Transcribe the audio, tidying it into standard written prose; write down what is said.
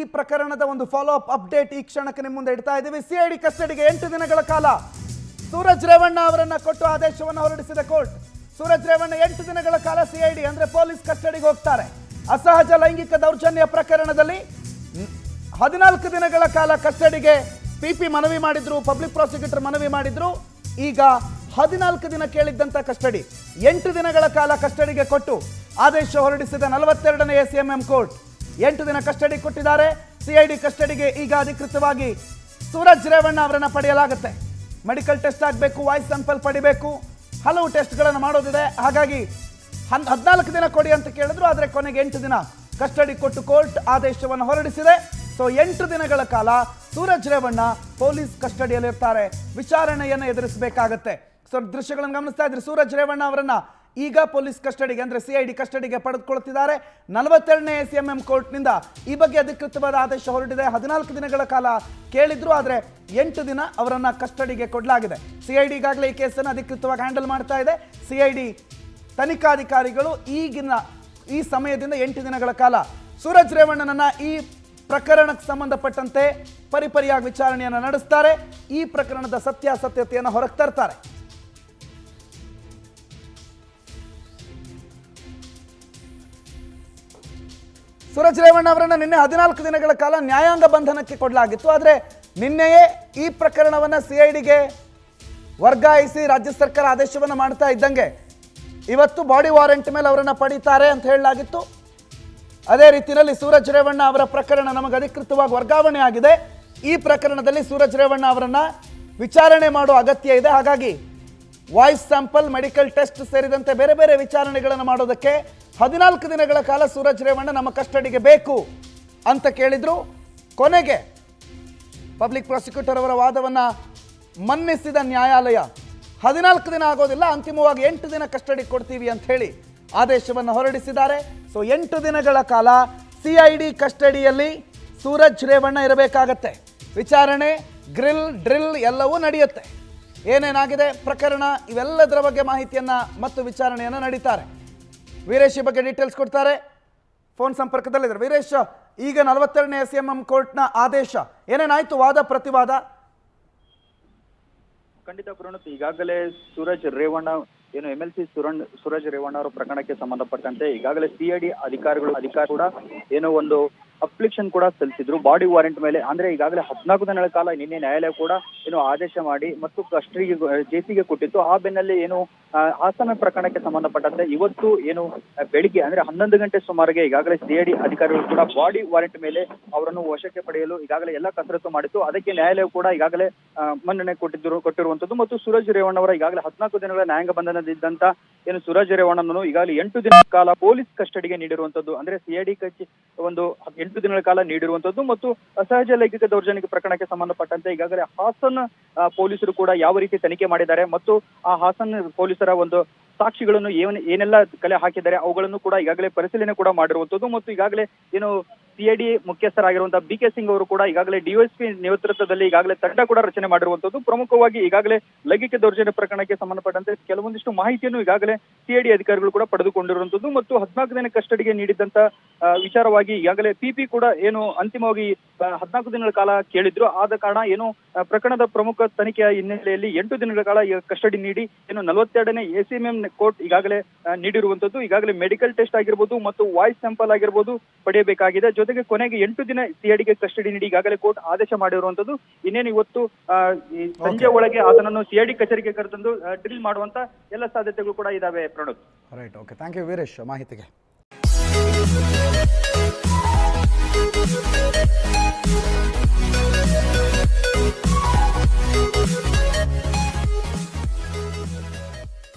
ಈ ಪ್ರಕರಣದ ಒಂದು ಫಾಲೋ ಅಪ್ ಅಪ್ಡೇಟ್ ಈ ಕ್ಷಣಕ್ಕೆ ನಿಮ್ಮ ಮುಂದೆ ಇಡ್ತಾ ಇದ್ದೀವಿ. ಸಿಐಡಿ ಕಸ್ಟಡಿಗೆ 8 ದಿನಗಳ ಕಾಲ ಸೂರಜ್ ರೇವಣ್ಣ ಅವರನ್ನ ಕೊಟ್ಟು ಆದೇಶವನ್ನು ಹೊರಡಿಸಿದ ಕೋರ್ಟ್. ಸೂರಜ್ ರೇವಣ್ಣ 8 ದಿನಗಳ ಕಾಲ ಸಿಐಡಿ ಅಂದ್ರೆ ಪೊಲೀಸ್ ಕಸ್ಟಡಿಗೆ ಹೋಗ್ತಾರೆ. ಅಸಹಜ ಲೈಂಗಿಕ ದೌರ್ಜನ್ಯ ಪ್ರಕರಣದಲ್ಲಿ 14 ದಿನಗಳ ಕಾಲ ಕಸ್ಟಡಿಗೆ ಪಿಪಿ ಮನವಿ ಮಾಡಿದ್ರು, ಪಬ್ಲಿಕ್ ಪ್ರಾಸಿಕ್ಯೂಟರ್ ಮನವಿ ಮಾಡಿದ್ರು. ಈಗ 14 ದಿನ ಕೇಳಿದ್ದಂತ ಕಸ್ಟಡಿ 8 ದಿನಗಳ ಕಾಲ ಕಸ್ಟಡಿಗೆ ಕೊಟ್ಟು ಆದೇಶ ಹೊರಡಿಸಿದ 42ನೇ ಎಸಿಎಂಎಂ ಕೋರ್ಟ್ 8 ದಿನ ಕಸ್ಟಡಿ ಕೊಟ್ಟಿದ್ದಾರೆ. ಸಿಐಡಿ ಕಸ್ಟಡಿಗೆ ಈಗ ಅಧಿಕೃತವಾಗಿ ಸೂರಜ್ ರೇವಣ್ಣ ಅವರನ್ನ ಪಡೆಯಲಾಗುತ್ತೆ. ಮೆಡಿಕಲ್ ಟೆಸ್ಟ್ ಆಗಬೇಕು, ವಾಯ್ಸ್ ಸ್ಯಾಂಪಲ್ ಪಡಿಬೇಕು, ಹಲವು ಟೆಸ್ಟ್ಗಳನ್ನು ಮಾಡೋದಿದೆ. ಹಾಗಾಗಿ 14 ದಿನ ಕೊಡಿ ಅಂತ ಕೇಳಿದ್ರು, ಆದರೆ ಕೊನೆಗೆ 8 ದಿನ ಕಸ್ಟಡಿ ಕೊಟ್ಟು ಕೋರ್ಟ್ ಆದೇಶವನ್ನು ಹೊರಡಿಸಿದೆ. ಸೊ 8 ದಿನಗಳ ಕಾಲ ಸೂರಜ್ ರೇವಣ್ಣ ಪೊಲೀಸ್ ಕಸ್ಟಡಿಯಲ್ಲಿರ್ತಾರೆ, ವಿಚಾರಣೆಯನ್ನು ಎದುರಿಸಬೇಕಾಗತ್ತೆ. ಸೊ ದೃಶ್ಯಗಳನ್ನು ಗಮನಿಸ್ತಾ ಇದ್ರಿ. ಸೂರಜ್ ರೇವಣ್ಣ ಅವರನ್ನ ಈಗ ಪೊಲೀಸ್ ಕಸ್ಟಡಿಗೆ ಅಂದ್ರೆ ಸಿಐಡಿ ಕಸ್ಟಡಿಗೆ ಪಡೆದುಕೊಳ್ಳುತ್ತಿದ್ದಾರೆ. 42ನೇ ಎಸಿಎಂಎಂ ಕೋರ್ಟ್ನಿಂದ ಈ ಬಗ್ಗೆ ಅಧಿಕೃತವಾದ ಆದೇಶ ಹೊರಟಿದೆ. 14 ದಿನಗಳ ಕಾಲ ಕೇಳಿದ್ರು, ಆದರೆ 8 ದಿನ ಅವರನ್ನ ಕಸ್ಟಡಿಗೆ ಕೊಡಲಾಗಿದೆ. ಸಿಐಡಿ ಈಗಾಗಲೇ ಈ ಕೇಸನ್ನು ಅಧಿಕೃತವಾಗಿ ಹ್ಯಾಂಡಲ್ ಮಾಡ್ತಾ ಇದೆ. ಸಿಐಡಿ ತನಿಖಾಧಿಕಾರಿಗಳು ಈ ಸಮಯದಿಂದ 8 ದಿನಗಳ ಕಾಲ ಸೂರಜ್ ರೇವಣ್ಣನನ್ನ ಈ ಪ್ರಕರಣಕ್ಕೆ ಸಂಬಂಧಪಟ್ಟಂತೆ ಪರಿಪರಿಯಾಗಿ ವಿಚಾರಣೆಯನ್ನು ನಡೆಸ್ತಾರೆ. ಈ ಪ್ರಕರಣದ ಸತ್ಯಾಸತ್ಯತೆಯನ್ನು ಹೊರಗೆ ತರ್ತಾರೆ. ಸೂರಜ್ ರೇವಣ್ಣ ಅವರನ್ನು ನಿನ್ನೆ 14 ದಿನಗಳ ಕಾಲ ನ್ಯಾಯಾಂಗ ಬಂಧನಕ್ಕೆ ಕೊಡಲಾಗಿತ್ತು. ಆದರೆ ನಿನ್ನೆಯೇ ಈ ಪ್ರಕರಣವನ್ನು ಸಿಐಡಿಗೆ ವರ್ಗಾಯಿಸಿ ರಾಜ್ಯ ಸರ್ಕಾರ ಆದೇಶವನ್ನು ಮಾಡ್ತಾ ಇದ್ದಂಗೆ ಇವತ್ತು ಬಾಡಿ ವಾರೆಂಟ್ ಮೇಲೆ ಅವರನ್ನು ಪಡೀತಾರೆ ಅಂತ ಹೇಳಲಾಗಿತ್ತು. ಅದೇ ರೀತಿಯಲ್ಲಿ ಸೂರಜ್ ರೇವಣ್ಣ ಅವರ ಪ್ರಕರಣ ನಮಗೆ ಅಧಿಕೃತವಾಗಿ ವರ್ಗಾವಣೆ ಆಗಿದೆ. ಈ ಪ್ರಕರಣದಲ್ಲಿ ಸೂರಜ್ ರೇವಣ್ಣ ಅವರನ್ನು ವಿಚಾರಣೆ ಮಾಡುವ ಅಗತ್ಯ ಇದೆ. ಹಾಗಾಗಿ ವಾಯ್ಸ್ ಸ್ಯಾಂಪಲ್, ಮೆಡಿಕಲ್ ಟೆಸ್ಟ್ ಸೇರಿದಂತೆ ಬೇರೆ ಬೇರೆ ವಿಚಾರಣೆಗಳನ್ನು ಮಾಡೋದಕ್ಕೆ 14 ದಿನಗಳ ಕಾಲ ಸೂರಜ್ ರೇವಣ್ಣ ನಮ್ಮ ಕಸ್ಟಡಿಗೆ ಬೇಕು ಅಂತ ಕೇಳಿದ್ರು. ಕೊನೆಗೆ ಪಬ್ಲಿಕ್ ಪ್ರಾಸಿಕ್ಯೂಟರ್ ಅವರ ವಾದವನ್ನು ಮನ್ನಿಸಿದ ನ್ಯಾಯಾಲಯ 14 ದಿನ ಆಗೋದಿಲ್ಲ, ಅಂತಿಮವಾಗಿ 8 ದಿನ ಕಸ್ಟಡಿ ಕೊಡ್ತೀವಿ ಅಂತ ಹೇಳಿ ಆದೇಶವನ್ನು ಹೊರಡಿಸಿದ್ದಾರೆ. ಸೊ 8 ದಿನಗಳ ಕಾಲ ಸಿಐಡಿ ಕಸ್ಟಡಿಯಲ್ಲಿ ಸೂರಜ್ ರೇವಣ್ಣ ಇರಬೇಕಾಗತ್ತೆ. ವಿಚಾರಣೆ, ಡ್ರಿಲ್ ಎಲ್ಲವೂ ನಡೆಯುತ್ತೆ. ಏನೇನಾಗಿದೆ ಪ್ರಕರಣ ಇವೆಲ್ಲದರ ಬಗ್ಗೆ ಮಾಹಿತಿಯನ್ನು ಮತ್ತು ವಿಚಾರಣೆಯನ್ನು ನಡೀತಾರೆ. ವೀರೇಶ್ ಈ ಬಗ್ಗೆ ಡೀಟೇಲ್ಸ್ ಕೊಡ್ತಾರೆ. ಫೋನ್ ಸಂಪರ್ಕದಲ್ಲಿದ್ದಾರೆ. ವೀರೇಶ್, ಈಗ 42ನೇ ಎಸಿಎಂಎಂ ಕೋರ್ಟ್ನ ಆದೇಶ ಏನೇನಾಯ್ತು, ವಾದ ಪ್ರತಿವಾದ? ಖಂಡಿತ ಪ್ರಣತ್, ಈಗಾಗಲೇ ಸೂರಜ್ ರೇವಣ್ಣ ಏನು MLC ಸೂರಜ್ ರೇವಣ್ಣ ಅವರ ಪ್ರಕರಣಕ್ಕೆ ಸಂಬಂಧಪಟ್ಟಂತೆ ಈಗಾಗಲೇ ಸಿಐಡಿ ಅಧಿಕಾರಿ ಕೂಡ ಏನೋ ಒಂದು ಅಪ್ಲಿಕೇಶನ್ ಕೂಡ ಸಲ್ಲಿಸಿದ್ರು ಬಾಡಿ ವಾರೆಂಟ್ ಮೇಲೆ. ಅಂದ್ರೆ ಈಗಾಗಲೇ 14 ದಿನಗಳ ಕಾಲ ನಿನ್ನೆ ನ್ಯಾಯಾಲಯ ಕೂಡ ಏನು ಆದೇಶ ಮಾಡಿ ಮತ್ತು ಕಸ್ಟಡಿಗೆ ಜೆಸಿಗೆ ಕೊಟ್ಟಿತ್ತು. ಆ ಬೆನ್ನಲ್ಲೇ ಏನು ಹಾಸನ ಪ್ರಕರಣಕ್ಕೆ ಸಂಬಂಧಪಟ್ಟಂತೆ ಇವತ್ತು ಏನು ಬೆಳಿಗ್ಗೆ ಅಂದ್ರೆ 11 ಗಂಟೆ ಸುಮಾರಿಗೆ ಈಗಾಗಲೇ ಸಿಐಡಿ ಅಧಿಕಾರಿಗಳು ಕೂಡ ಬಾಡಿ ವಾರೆಂಟ್ ಮೇಲೆ ಅವರನ್ನು ವಶಕ್ಕೆ ಪಡೆಯಲು ಈಗಾಗಲೇ ಎಲ್ಲ ಕಸರತ್ತು ಮಾಡಿತ್ತು. ಅದಕ್ಕೆ ನ್ಯಾಯಾಲಯ ಕೂಡ ಈಗಾಗಲೇ ಮನ್ನಣೆ ಕೊಟ್ಟಿರುವಂತದ್ದು ಮತ್ತು ಸೂರಜ್ ರೇವಣ್ಣ ಅವರ ಈಗಾಗಲೇ 14 ದಿನಗಳ ನ್ಯಾಯಾಂಗ ಬಂಧನದಿದ್ದಂತ ಏನು ಸೂರಜ್ ರೇವಣ್ಣನನ್ನು ಈಗಾಗಲೇ 8 ದಿನಗಳ ಕಾಲ ಪೊಲೀಸ್ ಕಸ್ಟಡಿಗೆ ನೀಡಿರುವಂತದ್ದು. ಅಂದ್ರೆ ಸಿಐಡಿ ಒಂದು 8 ದಿನಗಳ ಕಾಲ ನೀಡಿರುವಂತದ್ದು ಮತ್ತು ಅಸಹಜ ಲೈಂಗಿಕ ದೌರ್ಜನ್ಯ ಪ್ರಕರಣಕ್ಕೆ ಸಂಬಂಧಪಟ್ಟಂತೆ ಈಗಾಗಲೇ ಹಾಸನ್ ಪೊಲೀಸರು ಕೂಡ ಯಾವ ರೀತಿ ತನಿಖೆ ಮಾಡಿದ್ದಾರೆ ಮತ್ತು ಆ ಹಾಸನ್ ಪೊಲೀಸರ ಒಂದು ಸಾಕ್ಷಿಗಳನ್ನು ಏನೆಲ್ಲ ಕಲೆ ಹಾಕಿದ್ದಾರೆ ಅವುಗಳನ್ನು ಕೂಡ ಈಗಾಗಲೇ ಪರಿಶೀಲನೆ ಕೂಡ ಮಾಡಿರುವಂತದ್ದು ಮತ್ತು ಈಗಾಗಲೇ ಏನು ಸಿಐಡಿ ಮುಖ್ಯಸ್ಥರಾಗಿರುವಂತಹ BK ಸಿಂಗ್ ಅವರು ಕೂಡ ಈಗಾಗಲೇ DSP ನೇತೃತ್ವದಲ್ಲಿ ಈಗಾಗಲೇ ತಂಡ ಕೂಡ ರಚನೆ ಮಾಡಿರುವಂತದ್ದು. ಪ್ರಮುಖವಾಗಿ ಈಗಾಗಲೇ ಲೈಂಗಿಕ ದೌರ್ಜನ್ಯ ಪ್ರಕರಣಕ್ಕೆ ಸಂಬಂಧಪಟ್ಟಂತೆ ಕೆಲವೊಂದಿಷ್ಟು ಮಾಹಿತಿಯನ್ನು ಈಗಾಗಲೇ ಸಿಐಡಿ ಅಧಿಕಾರಿಗಳು ಕೂಡ ಪಡೆದುಕೊಂಡಿರುವಂತದ್ದು ಮತ್ತು 14 ದಿನ ಕಸ್ಟಡಿಗೆ ನೀಡಿದಂತ ವಿಚಾರವಾಗಿ ಈಗಾಗಲೇ ಪಿಪಿ ಕೂಡ ಏನು ಅಂತಿಮವಾಗಿ 14 ದಿನಗಳ ಕಾಲ ಕೇಳಿದ್ರು. ಆದ ಕಾರಣ ಏನು ಪ್ರಕರಣದ ಪ್ರಮುಖ ತನಿಖೆಯ ಹಿನ್ನೆಲೆಯಲ್ಲಿ 8 ದಿನಗಳ ಕಾಲ ಕಸ್ಟಡಿ ನೀಡಿ ಏನು 42ನೇ ಎಸಿಎಂಎಂ ಕೋರ್ಟ್ ಈಗಾಗಲೇ ನೀಡಿರುವಂತದ್ದು. ಈಗಾಗಲೇ ಮೆಡಿಕಲ್ ಟೆಸ್ಟ್ ಆಗಿರ್ಬೋದು ಮತ್ತು ವಾಯ್ಸ್ ಸ್ಯಾಂಪಲ್ ಆಗಿರ್ಬೋದು ಪಡೆಯಬೇಕಾಗಿದೆ. ಜೊತೆಗೆ ಕೊನೆಗೆ 8 ದಿನ ಸಿಐಡಿಗೆ ಕಸ್ಟಡಿ ನೀಡಿ ಈಗಾಗಲೇ ಕೋರ್ಟ್ ಆದೇಶ ಮಾಡಿರುವಂತದ್ದು. ಇನ್ನೇನು ಇವತ್ತು ಸಂಜೆ ಒಳಗೆ ಆತನನ್ನು ಸಿಐಡಿ ಕಚೇರಿಗೆ ಕರೆತಂದು ಡ್ರಿಲ್ ಮಾಡುವಂತ ಎಲ್ಲ ಸಾಧ್ಯತೆಗಳು ಕೂಡ ಇದಾವೆ Pranod. Right, okay, thank you Veeresh ಮಾಹಿತಿಗೆ.